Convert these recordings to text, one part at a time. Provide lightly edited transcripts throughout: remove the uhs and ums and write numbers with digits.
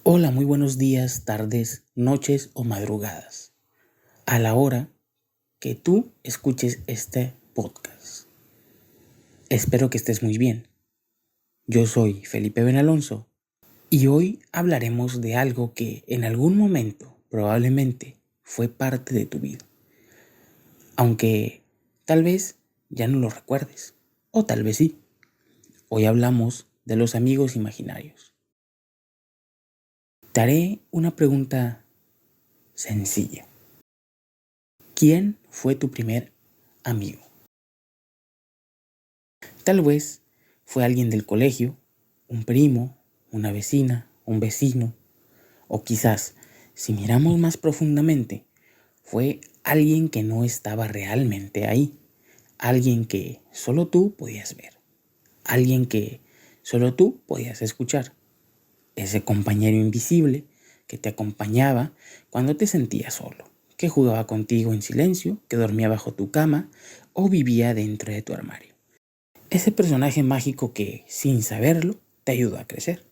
Hola, muy buenos días, tardes, noches o madrugadas, a la hora que tú escuches este podcast. Espero que estés muy bien. Yo soy Felipe Benalonso y hoy hablaremos de algo que en algún momento probablemente fue parte de tu vida, aunque tal vez ya no lo recuerdes, o tal vez sí. Hoy hablamos de los amigos imaginarios. Te haré una pregunta sencilla. ¿Quién fue tu primer amigo? Tal vez fue alguien del colegio, un primo, una vecina, un vecino, o quizás, si miramos más profundamente, fue alguien que no estaba realmente ahí, alguien que solo tú podías ver, alguien que solo tú podías escuchar, ese compañero invisible que te acompañaba cuando te sentías solo, que jugaba contigo en silencio, que dormía bajo tu cama o vivía dentro de tu armario. Ese personaje mágico que, sin saberlo, te ayudó a crecer.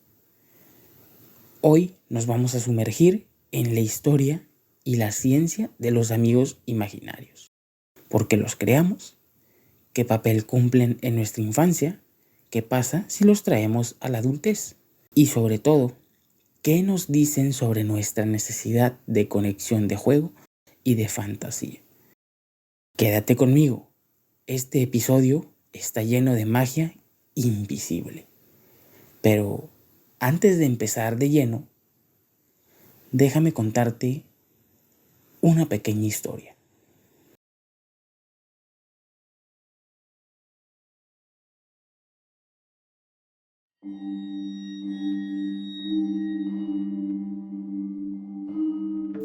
Hoy nos vamos a sumergir en la historia y la ciencia de los amigos imaginarios. ¿Por qué los creamos? ¿Qué papel cumplen en nuestra infancia? ¿Qué pasa si los traemos a la adultez? Y sobre todo, ¿qué nos dicen sobre nuestra necesidad de conexión de juego y de fantasía? Quédate conmigo. Este episodio está lleno de magia invisible. Pero antes de empezar de lleno, déjame contarte una pequeña historia.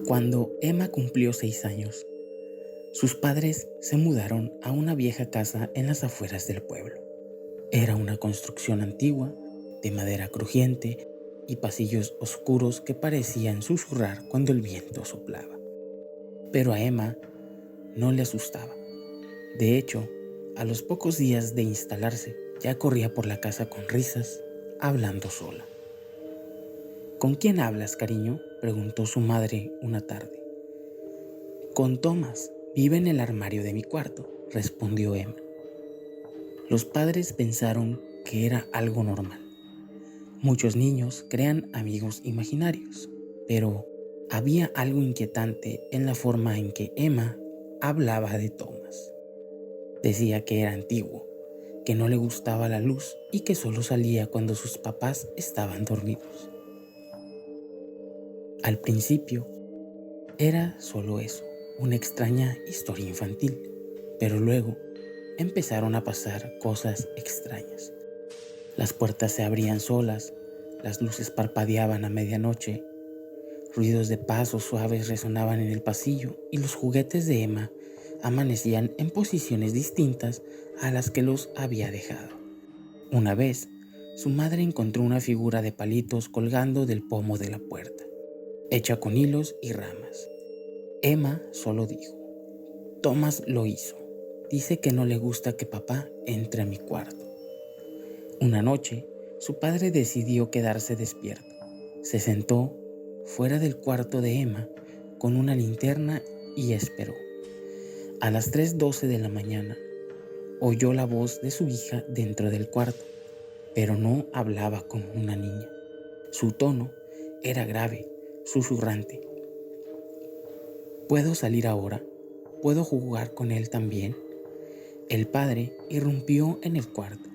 Cuando Emma cumplió 6 años, sus padres se mudaron a una vieja casa en las afueras del pueblo. Era una construcción antigua, de madera crujiente y pasillos oscuros que parecían susurrar cuando el viento soplaba. Pero a Emma no le asustaba. De hecho, a los pocos días de instalarse, ya corría por la casa con risas, hablando sola. ¿Con quién hablas, cariño?, preguntó su madre una tarde. Con Thomas, vive en el armario de mi cuarto, respondió Emma. Los padres pensaron que era algo normal. Muchos niños crean amigos imaginarios, pero había algo inquietante en la forma en que Emma hablaba de Thomas. Decía que era antiguo, que no le gustaba la luz y que solo salía cuando sus papás estaban dormidos. Al principio era solo eso, una extraña historia infantil, pero luego empezaron a pasar cosas extrañas. Las puertas se abrían solas, las luces parpadeaban a medianoche, ruidos de pasos suaves resonaban en el pasillo y los juguetes de Emma amanecían en posiciones distintas a las que los había dejado. Una vez, su madre encontró una figura de palitos colgando del pomo de la puerta, hecha con hilos y ramas. Emma solo dijo: Thomas lo hizo. Dice que no le gusta que papá entre a mi cuarto. Una noche, su padre decidió quedarse despierto. Se sentó fuera del cuarto de Emma con una linterna y esperó. A las 3:12 de la mañana, oyó la voz de su hija dentro del cuarto, pero no hablaba como una niña. Su tono era grave, susurrante. ¿Puedo salir ahora? ¿Puedo jugar con él también? El padre irrumpió en el cuarto.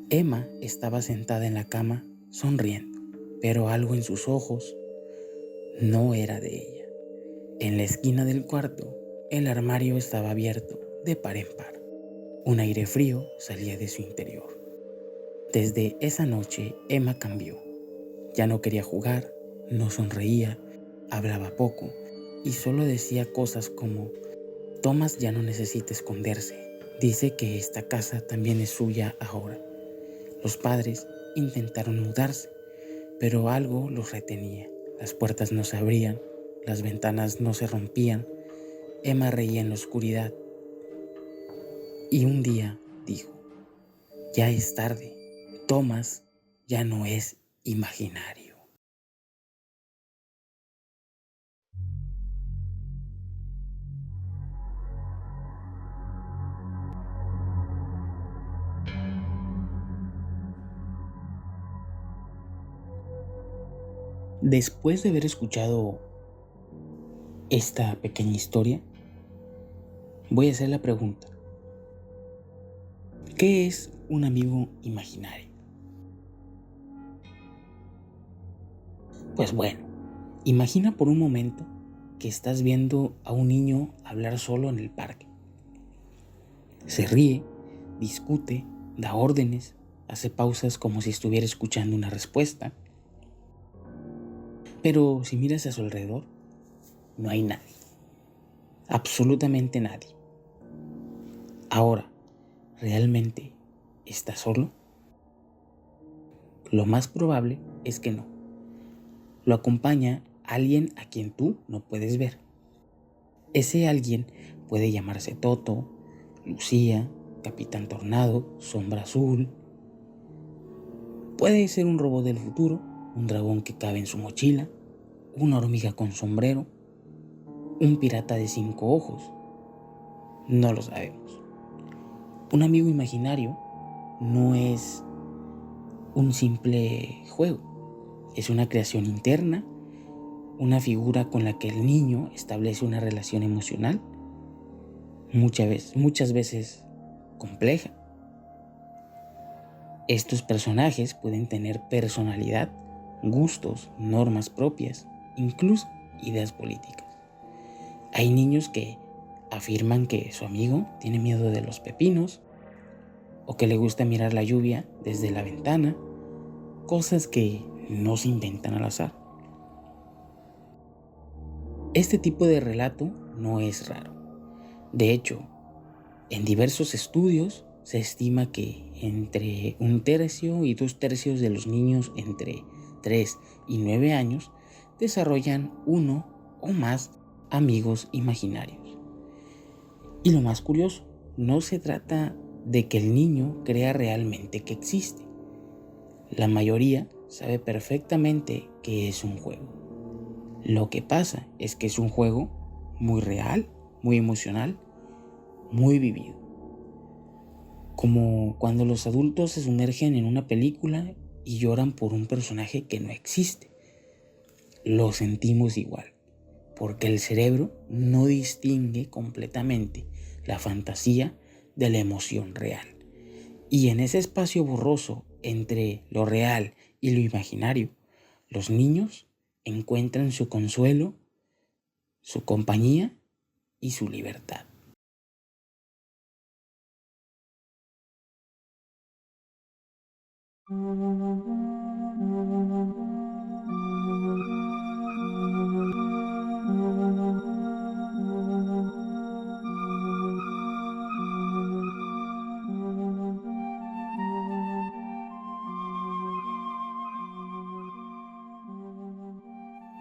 Emma estaba sentada en la cama, sonriendo, pero algo en sus ojos no era de ella. En la esquina del cuarto, el armario estaba abierto de par en par. Un aire frío salía de su interior. Desde esa noche, Emma cambió. Ya no quería jugar, no sonreía, hablaba poco y solo decía cosas como: Thomas ya no necesita esconderse. Dice que esta casa también es suya ahora. Los padres intentaron mudarse, pero algo los retenía. Las puertas no se abrían, las ventanas no se rompían. Emma reía en la oscuridad y un día dijo: ya es tarde, Thomas ya no es imaginario. Después de haber escuchado esta pequeña historia, voy a hacer la pregunta: ¿qué es un amigo imaginario? Pues bueno, imagina por un momento que estás viendo a un niño hablar solo en el parque. Se ríe, discute, da órdenes, hace pausas como si estuviera escuchando una respuesta. Pero si miras a su alrededor, no hay nadie, absolutamente nadie. Ahora, ¿realmente está solo? Lo más probable es que no. Lo acompaña alguien a quien tú no puedes ver. Ese alguien puede llamarse Toto, Lucía, Capitán Tornado, Sombra Azul. Puede ser un robot del futuro, un dragón que cabe en su mochila, una hormiga con sombrero, un pirata de 5 ojos. No lo sabemos. Un amigo imaginario no es un simple juego, es una creación interna, una figura con la que el niño establece una relación emocional, muchas veces compleja. Estos personajes pueden tener personalidad, gustos, normas propias, incluso ideas políticas. Hay niños que afirman que su amigo tiene miedo de los pepinos o que le gusta mirar la lluvia desde la ventana, cosas que no se inventan al azar. Este tipo de relato no es raro. De hecho, en diversos estudios se estima que entre 1/3 y 2/3 de los niños entre 3 y 9 años desarrollan uno o más amigos imaginarios. Y lo más curioso, no se trata de que el niño crea realmente que existe. La mayoría sabe perfectamente que es un juego. Lo que pasa es que es un juego muy real, muy emocional, muy vivido. Como cuando los adultos se sumergen en una película y lloran por un personaje que no existe. Lo sentimos igual, porque el cerebro no distingue completamente la fantasía de la emoción real. Y en ese espacio borroso entre lo real y lo imaginario, los niños encuentran su consuelo, su compañía y su libertad.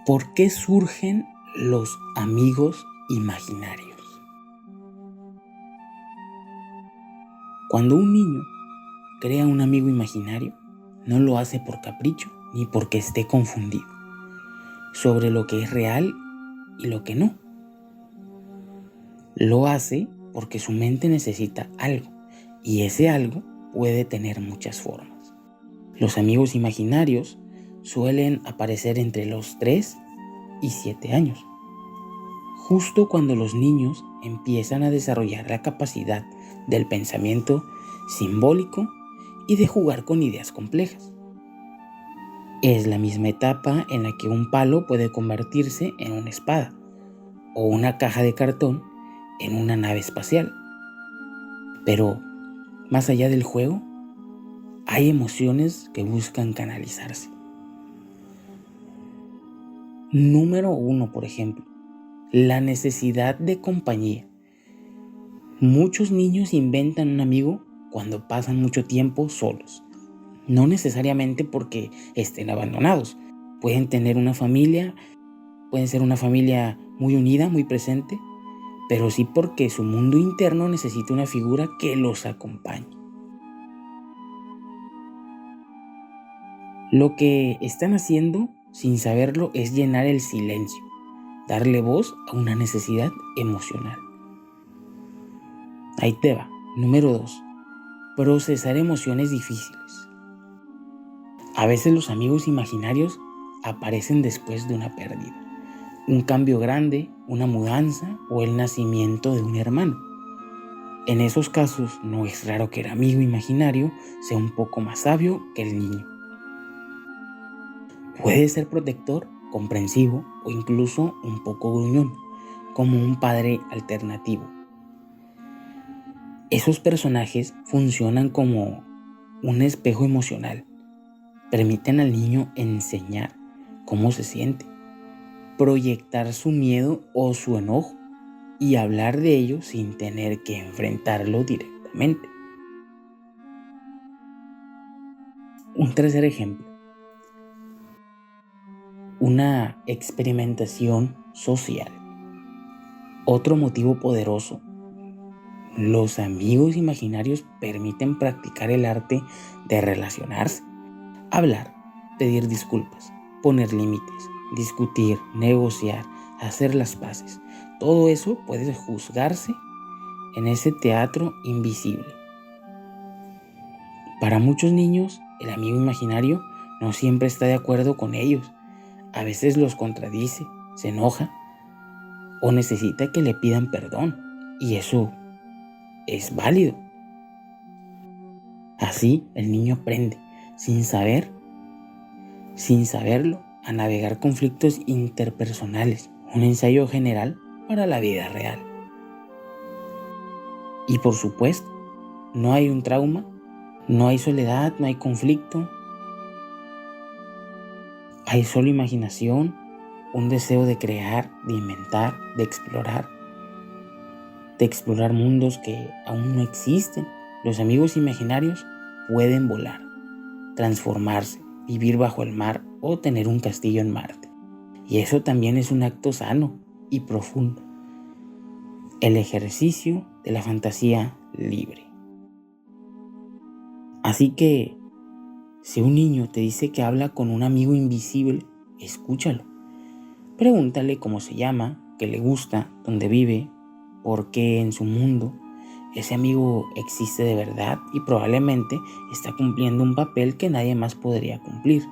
¿Por qué surgen los amigos imaginarios? Cuando un niño crea un amigo imaginario, no lo hace por capricho ni porque esté confundido sobre lo que es real y lo que no. Lo hace porque su mente necesita algo, y ese algo puede tener muchas formas. Los amigos imaginarios suelen aparecer entre los 3 y 7 años, justo cuando los niños empiezan a desarrollar la capacidad del pensamiento simbólico y de jugar con ideas complejas. Es la misma etapa en la que un palo puede convertirse en una espada o una caja de cartón en una nave espacial. Pero más allá del juego, hay emociones que buscan canalizarse. Número 1, por ejemplo, la necesidad de compañía. Muchos niños inventan un amigo cuando pasan mucho tiempo solos. No necesariamente porque estén abandonados. Pueden tener una familia, pueden ser una familia muy unida, muy presente, pero sí porque su mundo interno necesita una figura que los acompañe. Lo que están haciendo, sin saberlo, es llenar el silencio, darle voz a una necesidad emocional. Ahí te va. Número 2. Procesar emociones difíciles. A veces los amigos imaginarios aparecen después de una pérdida, un cambio grande, una mudanza o el nacimiento de un hermano. En esos casos no es raro que el amigo imaginario sea un poco más sabio que el niño. Puede ser protector, comprensivo o incluso un poco gruñón, como un padre alternativo. Esos personajes funcionan como un espejo emocional. Permiten al niño enseñar cómo se siente, proyectar su miedo o su enojo y hablar de ello sin tener que enfrentarlo directamente. Un tercer ejemplo, una experimentación social. Otro motivo poderoso. Los amigos imaginarios permiten practicar el arte de relacionarse, hablar, pedir disculpas, poner límites, discutir, negociar, hacer las paces. Todo eso puede juzgarse en ese teatro invisible. Para muchos niños, el amigo imaginario no siempre está de acuerdo con ellos. A veces los contradice, se enoja o necesita que le pidan perdón. Y eso es válido. Así el niño aprende, sin saberlo, a navegar conflictos interpersonales. Un ensayo general para la vida real. Y por supuesto, no hay un trauma, no hay soledad, no hay conflicto. Hay solo imaginación, un deseo de crear, de inventar, de explorar mundos que aún no existen. Los amigos imaginarios pueden volar, transformarse, vivir bajo el mar o tener un castillo en Marte. Y eso también es un acto sano y profundo. El ejercicio de la fantasía libre. Así que, si un niño te dice que habla con un amigo invisible, escúchalo. Pregúntale cómo se llama, qué le gusta, dónde vive, por qué en su mundo ese amigo existe de verdad y probablemente está cumpliendo un papel que nadie más podría cumplir.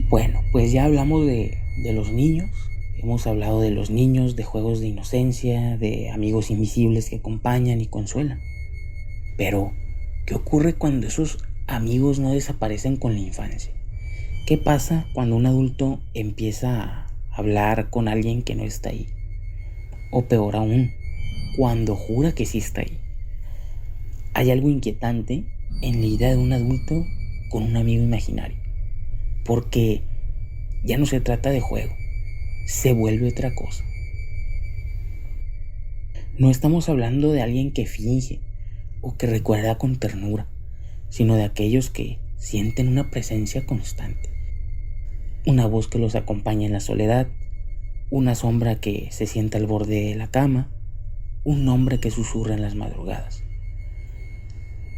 Bueno, pues ya hablamos de los niños. Hemos hablado de los niños, de juegos de inocencia, de amigos invisibles que acompañan y consuelan. Pero, ¿qué ocurre cuando esos amigos no desaparecen con la infancia? ¿Qué pasa cuando un adulto empieza a hablar con alguien que no está ahí? O peor aún, cuando jura que sí está ahí. Hay algo inquietante en la idea de un adulto con un amigo imaginario. Porque ya no se trata de juego, se vuelve otra cosa. No estamos hablando de alguien que finge o que recuerda con ternura, sino de aquellos que sienten una presencia constante. Una voz que los acompaña en la soledad, una sombra que se sienta al borde de la cama, un nombre que susurra en las madrugadas.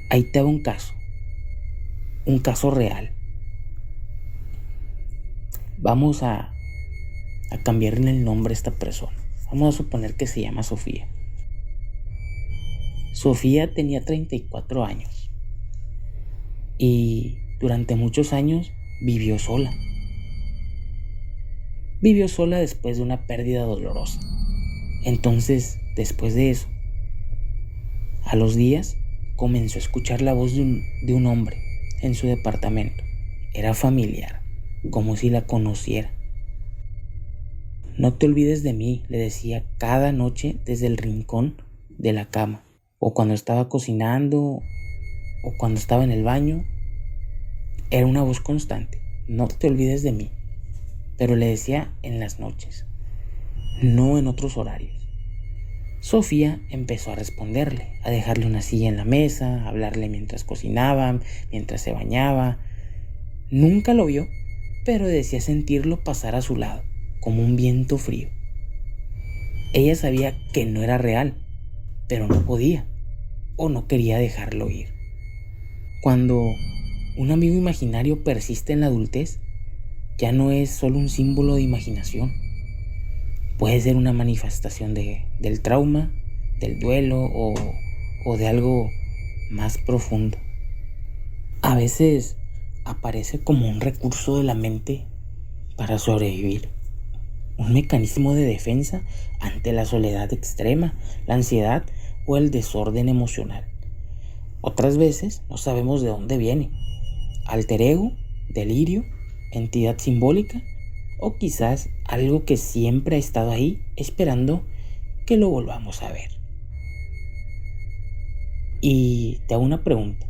Ahí te va un caso real. Vamos a cambiarle el nombre a esta persona. Vamos a suponer que se llama Sofía. Sofía tenía 34 años y durante muchos años vivió sola. Vivió sola después de una pérdida dolorosa. Entonces, después de eso, a los días comenzó a escuchar la voz de un hombre en su departamento. Era familiar, como si la conociera. No te olvides de mí, le decía cada noche desde el rincón de la cama, o cuando estaba cocinando, o cuando estaba en el baño. Era una voz constante, no te olvides de mí, pero le decía en las noches, no en otros horarios. Sofía empezó a responderle, a dejarle una silla en la mesa, a hablarle mientras cocinaba, mientras se bañaba. Nunca lo vio, pero decía sentirlo pasar a su lado, como un viento frío. Ella sabía que no era real, pero no podía o no quería dejarlo ir. Cuando un amigo imaginario persiste en la adultez, ya no es solo un símbolo de imaginación. Puede ser una manifestación del trauma, del duelo o de algo más profundo. A veces aparece como un recurso de la mente para sobrevivir, un mecanismo de defensa ante la soledad extrema, la ansiedad o el desorden emocional. Otras veces no sabemos de dónde viene: alter ego, delirio, entidad simbólica o quizás algo que siempre ha estado ahí esperando que lo volvamos a ver. Y te hago una pregunta: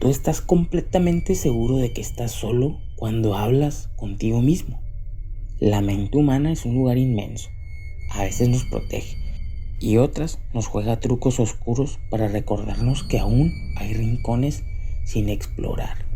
¿tú estás completamente seguro de que estás solo cuando hablas contigo mismo? La mente humana es un lugar inmenso. A veces nos protege y otras nos juega trucos oscuros para recordarnos que aún hay rincones sin explorar.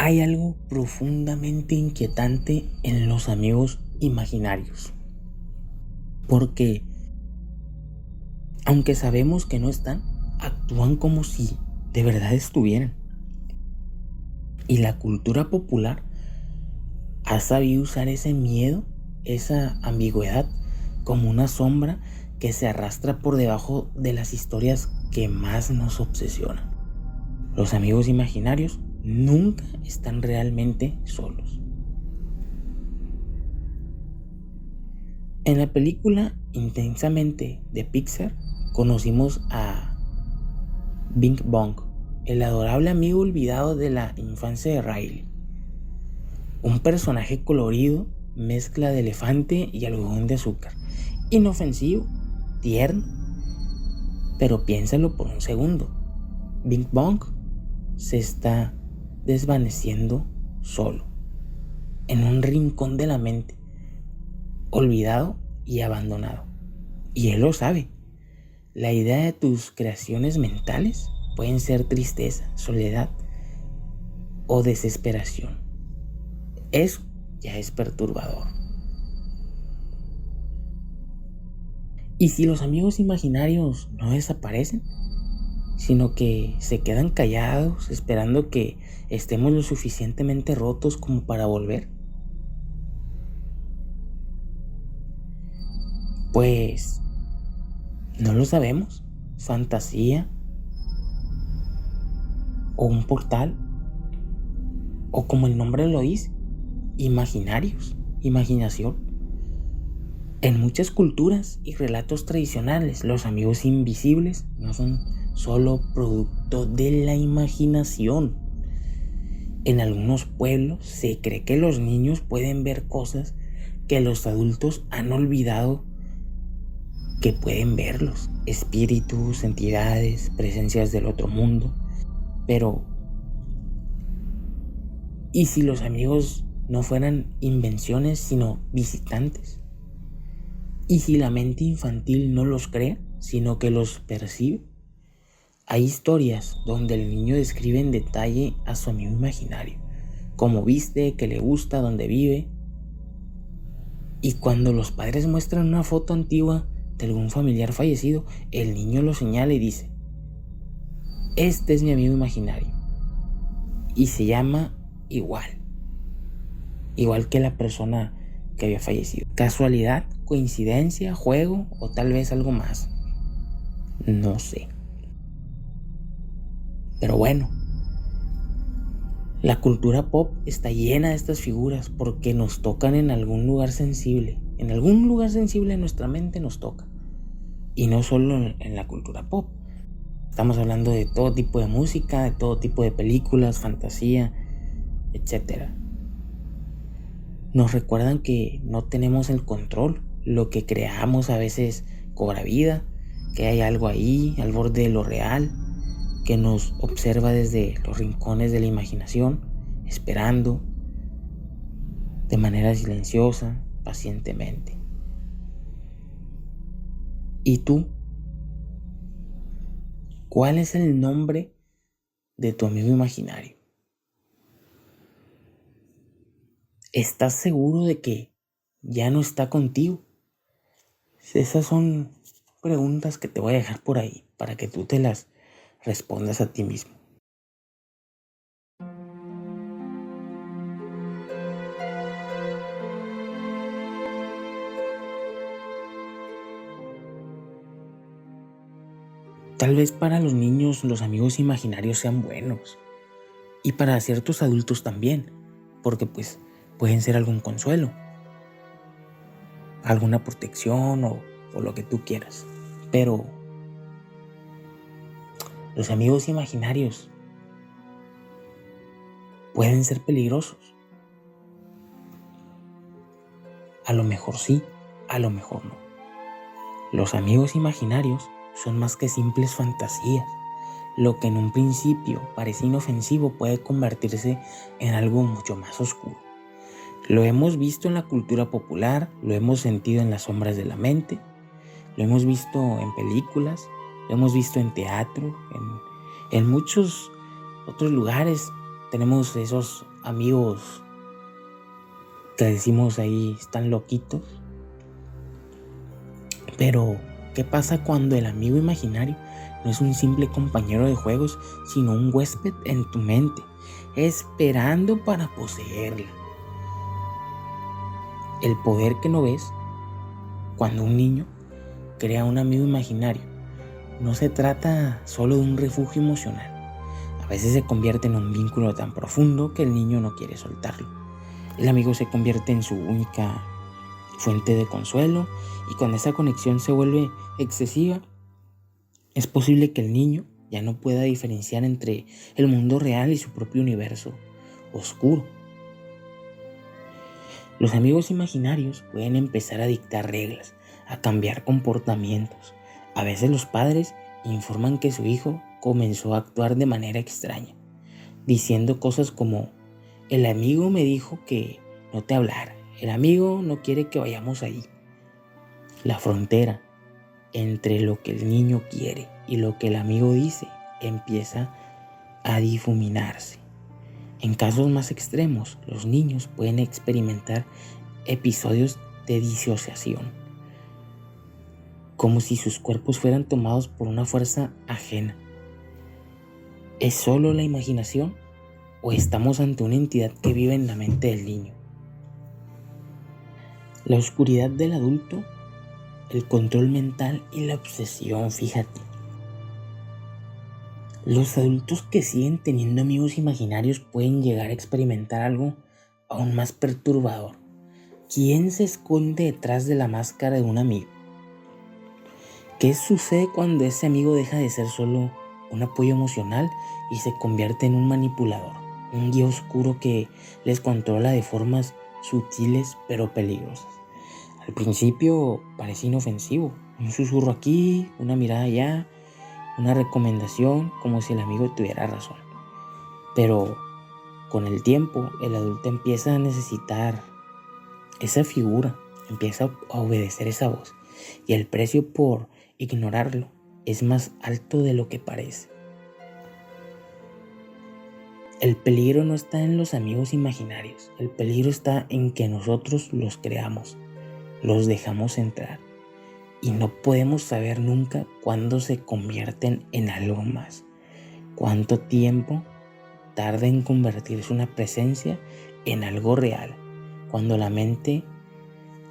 Hay algo profundamente inquietante en los amigos imaginarios, porque aunque sabemos que no están, actúan como si de verdad estuvieran. Y la cultura popular ha sabido usar ese miedo, esa ambigüedad, como una sombra que se arrastra por debajo de las historias que más nos obsesionan. Los amigos imaginarios nunca están realmente solos. En la película Intensamente de Pixar conocimos a Bing Bong, el adorable amigo olvidado de la infancia de Riley. Un personaje colorido, mezcla de elefante y algodón de azúcar. Inofensivo, tierno. Pero piénsalo por un segundo. Bing Bong se está desvaneciendo solo, en un rincón de la mente, olvidado y abandonado. Y él lo sabe. La idea de tus creaciones mentales pueden ser tristeza, soledad o desesperación. Eso ya es perturbador. ¿Y si los amigos imaginarios no desaparecen, sino que se quedan callados esperando que estemos lo suficientemente rotos como para volver? Pues no lo sabemos. Fantasía o un portal, o como el nombre lo dice, imaginarios, imaginación. En muchas culturas y relatos tradicionales, los amigos invisibles no son solo producto de la imaginación. En algunos pueblos se cree que los niños pueden ver cosas que los adultos han olvidado que pueden verlos: espíritus, entidades, presencias del otro mundo. Pero, ¿y si los amigos no fueran invenciones sino visitantes? ¿Y si la mente infantil no los crea sino que los percibe? Hay historias donde el niño describe en detalle a su amigo imaginario: cómo viste, qué le gusta, dónde vive. Y cuando los padres muestran una foto antigua de algún familiar fallecido, el niño lo señala y dice: este es mi amigo imaginario. Y se llama igual que la persona que había fallecido. ¿Casualidad? ¿Coincidencia? ¿Juego? ¿O tal vez algo más? No sé. Pero bueno, la cultura pop está llena de estas figuras porque nos tocan en algún lugar sensible. En algún lugar sensible de nuestra mente nos toca. Y no solo en la cultura pop. Estamos hablando de todo tipo de música, de todo tipo de películas, fantasía. etc. Nos recuerdan que no tenemos el control, lo que creamos a veces cobra vida, que hay algo ahí al borde de lo real, que nos observa desde los rincones de la imaginación, esperando de manera silenciosa, pacientemente. ¿Y tú? ¿Cuál es el nombre de tu amigo imaginario? ¿Estás seguro de que ya no está contigo? Esas son preguntas que te voy a dejar por ahí para que tú te las respondas a ti mismo. Tal vez para los niños los amigos imaginarios sean buenos y para ciertos adultos también, porque pues pueden ser algún consuelo, alguna protección o lo que tú quieras. Pero los amigos imaginarios pueden ser peligrosos. A lo mejor sí, a lo mejor no. Los amigos imaginarios son más que simples fantasías. Lo que en un principio parece inofensivo puede convertirse en algo mucho más oscuro. Lo hemos visto en la cultura popular, lo hemos sentido en las sombras de la mente, lo hemos visto en películas, lo hemos visto en teatro, en muchos otros lugares. Tenemos esos amigos que decimos ahí están loquitos. Pero, ¿qué pasa cuando el amigo imaginario no es un simple compañero de juegos, sino un huésped en tu mente, esperando para poseerla? El poder que no ves cuando un niño crea un amigo imaginario no se trata solo de un refugio emocional. A veces se convierte en un vínculo tan profundo que el niño no quiere soltarlo. El amigo se convierte en su única fuente de consuelo y cuando esa conexión se vuelve excesiva, es posible que el niño ya no pueda diferenciar entre el mundo real y su propio universo oscuro. Los amigos imaginarios pueden empezar a dictar reglas, a cambiar comportamientos. A veces los padres informan que su hijo comenzó a actuar de manera extraña, diciendo cosas como: el amigo me dijo que no te hablara, el amigo no quiere que vayamos ahí. La frontera entre lo que el niño quiere y lo que el amigo dice empieza a difuminarse. En casos más extremos, los niños pueden experimentar episodios de disociación, como si sus cuerpos fueran tomados por una fuerza ajena. ¿Es solo la imaginación o estamos ante una entidad que vive en la mente del niño? La oscuridad del adulto, el control mental y la obsesión, fíjate. Los adultos que siguen teniendo amigos imaginarios pueden llegar a experimentar algo aún más perturbador. ¿Quién se esconde detrás de la máscara de un amigo? ¿Qué sucede cuando ese amigo deja de ser solo un apoyo emocional y se convierte en un manipulador, un guía oscuro que les controla de formas sutiles pero peligrosas? Al principio parece inofensivo, un susurro aquí, una mirada allá, una recomendación, como si el amigo tuviera razón. Pero con el tiempo el adulto empieza a necesitar esa figura, empieza a obedecer esa voz y el precio por ignorarlo es más alto de lo que parece. El peligro no está en los amigos imaginarios, el peligro está en que nosotros los creamos, los dejamos entrar y no podemos saber nunca cuándo se convierten en algo más, cuánto tiempo tarda en convertirse una presencia en algo real, cuando la mente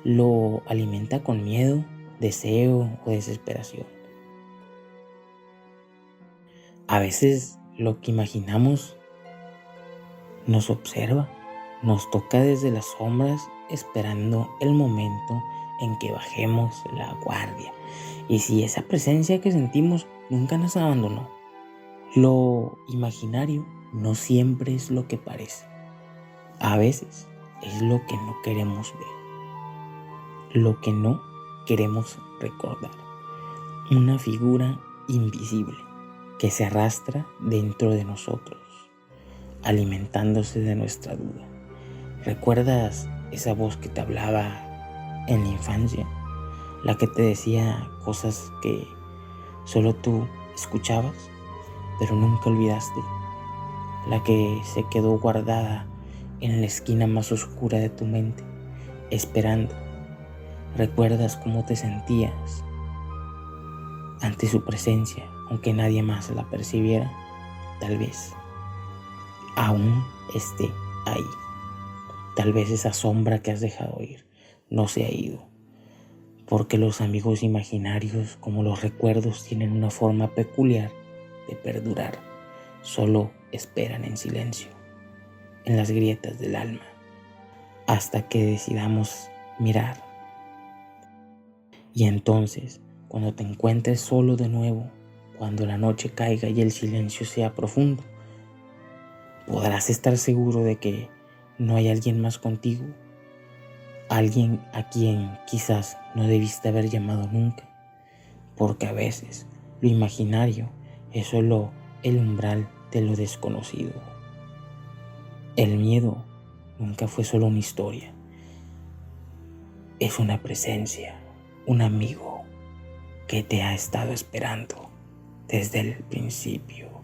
lo alimenta con miedo, deseo o desesperación. A veces lo que imaginamos nos observa, nos toca desde las sombras esperando el momento en que bajemos la guardia. Y si esa presencia que sentimos nunca nos abandonó, lo imaginario no siempre es lo que parece. A veces es lo que no queremos ver, lo que no queremos recordar. Una figura invisible que se arrastra dentro de nosotros, alimentándose de nuestra duda. ¿Recuerdas esa voz que te hablaba en la infancia? La que te decía cosas que solo tú escuchabas, pero nunca olvidaste. La que se quedó guardada en la esquina más oscura de tu mente, esperando. ¿Recuerdas cómo te sentías ante su presencia, aunque nadie más la percibiera? Tal vez aún esté ahí. Tal vez esa sombra que has dejado ir no se ha ido, porque los amigos imaginarios, como los recuerdos, tienen una forma peculiar de perdurar. Solo esperan en silencio, en las grietas del alma, hasta que decidamos mirar. Y entonces, cuando te encuentres solo de nuevo, cuando la noche caiga y el silencio sea profundo, podrás estar seguro de que no hay alguien más contigo, alguien a quien quizás no debiste haber llamado nunca, porque a veces lo imaginario es solo el umbral de lo desconocido. El miedo nunca fue solo una historia, es una presencia, un amigo que te ha estado esperando desde el principio.